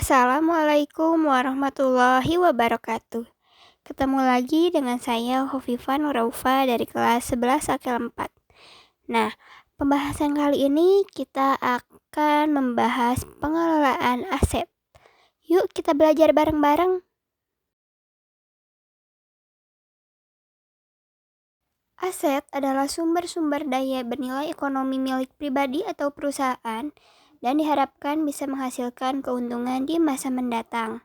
Assalamualaikum warahmatullahi wabarakatuh. Ketemu lagi dengan saya Hovifa Nuraufa dari kelas 11 Akil 4. Nah, pembahasan kali ini kita akan membahas pengelolaan aset. Yuk kita belajar bareng-bareng. Aset adalah sumber-sumber daya bernilai ekonomi milik pribadi atau perusahaan dan diharapkan bisa menghasilkan keuntungan di masa mendatang.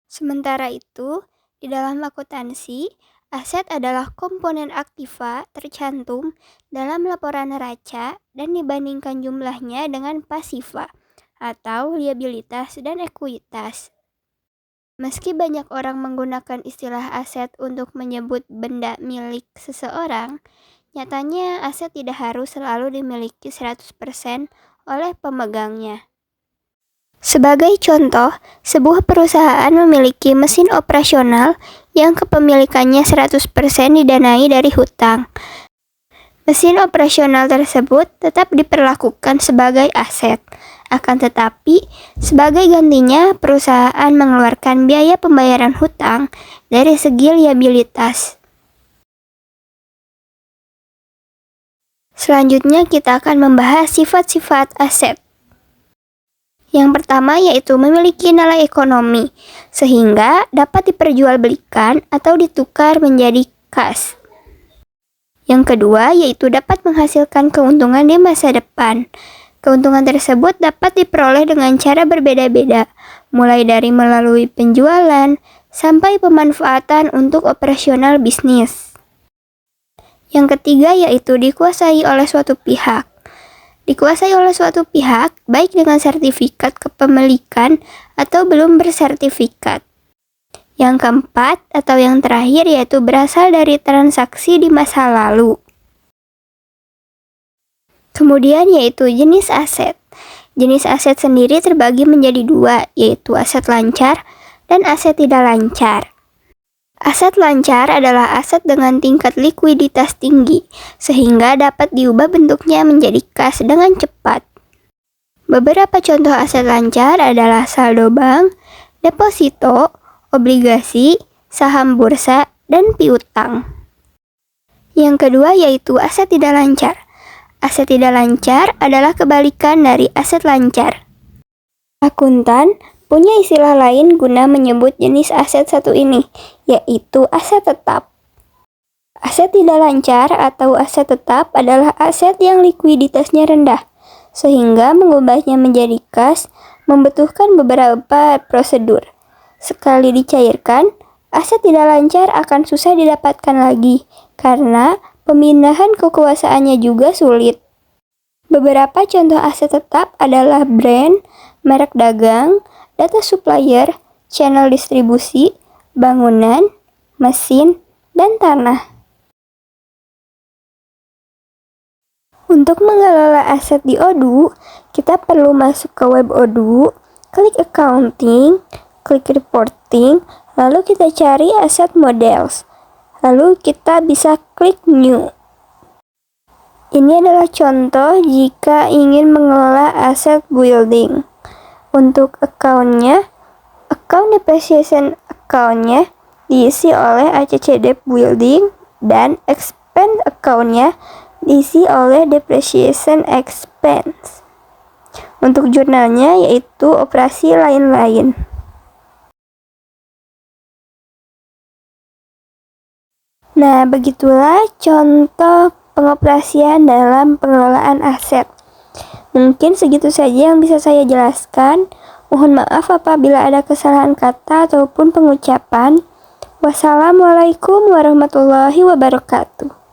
Sementara itu, di dalam akuntansi, aset adalah komponen aktiva tercantum dalam laporan neraca dan dibandingkan jumlahnya dengan pasiva atau liabilitas dan ekuitas. Meski banyak orang menggunakan istilah aset untuk menyebut benda milik seseorang, nyatanya aset tidak harus selalu dimiliki 100% oleh pemegangnya. Sebagai contoh, sebuah perusahaan memiliki mesin operasional yang kepemilikannya 100% didanai dari hutang. Mesin operasional tersebut tetap diperlakukan sebagai aset. Akan tetapi, sebagai gantinya perusahaan mengeluarkan biaya pembayaran hutang dari segi liabilitas. Selanjutnya kita akan membahas sifat-sifat aset. Yang pertama yaitu memiliki nilai ekonomi, sehingga dapat diperjualbelikan atau ditukar menjadi kas. Yang kedua yaitu dapat menghasilkan keuntungan di masa depan. Keuntungan tersebut dapat diperoleh dengan cara berbeda-beda, mulai dari melalui penjualan sampai pemanfaatan untuk operasional bisnis. Yang ketiga yaitu dikuasai oleh suatu pihak. Dikuasai oleh suatu pihak, baik dengan sertifikat kepemilikan atau belum bersertifikat. Yang keempat atau yang terakhir yaitu berasal dari transaksi di masa lalu. Kemudian yaitu jenis aset. Jenis aset sendiri terbagi menjadi dua, yaitu aset lancar dan aset tidak lancar. Aset lancar adalah aset dengan tingkat likuiditas tinggi, sehingga dapat diubah bentuknya menjadi kas dengan cepat. Beberapa contoh aset lancar adalah saldo bank, deposito, obligasi, saham bursa, dan piutang. Yang kedua yaitu aset tidak lancar. Aset tidak lancar adalah kebalikan dari aset lancar. Akuntan punya istilah lain guna menyebut jenis aset satu ini, yaitu aset tetap. Aset tidak lancar atau aset tetap adalah aset yang likuiditasnya rendah, sehingga mengubahnya menjadi kas membutuhkan beberapa prosedur. Sekali dicairkan, aset tidak lancar akan susah didapatkan lagi, karena pemindahan kekuasaannya juga sulit. Beberapa contoh aset tetap adalah brand, merek dagang, data supplier, channel distribusi, bangunan, mesin, dan tanah. Untuk mengelola aset di Odoo, kita perlu masuk ke web Odoo, klik accounting, klik reporting, lalu kita cari aset models. Lalu kita bisa klik new. Ini adalah contoh jika ingin mengelola aset building. Untuk account-nya, account depreciation account-nya diisi oleh ACCD building dan expense account-nya diisi oleh depreciation expense. Untuk jurnalnya yaitu operasi lain-lain. Nah, begitulah contoh pengoperasian dalam pengelolaan aset. Mungkin segitu saja yang bisa saya jelaskan. Mohon maaf apabila ada kesalahan kata ataupun pengucapan. Wassalamualaikum warahmatullahi wabarakatuh.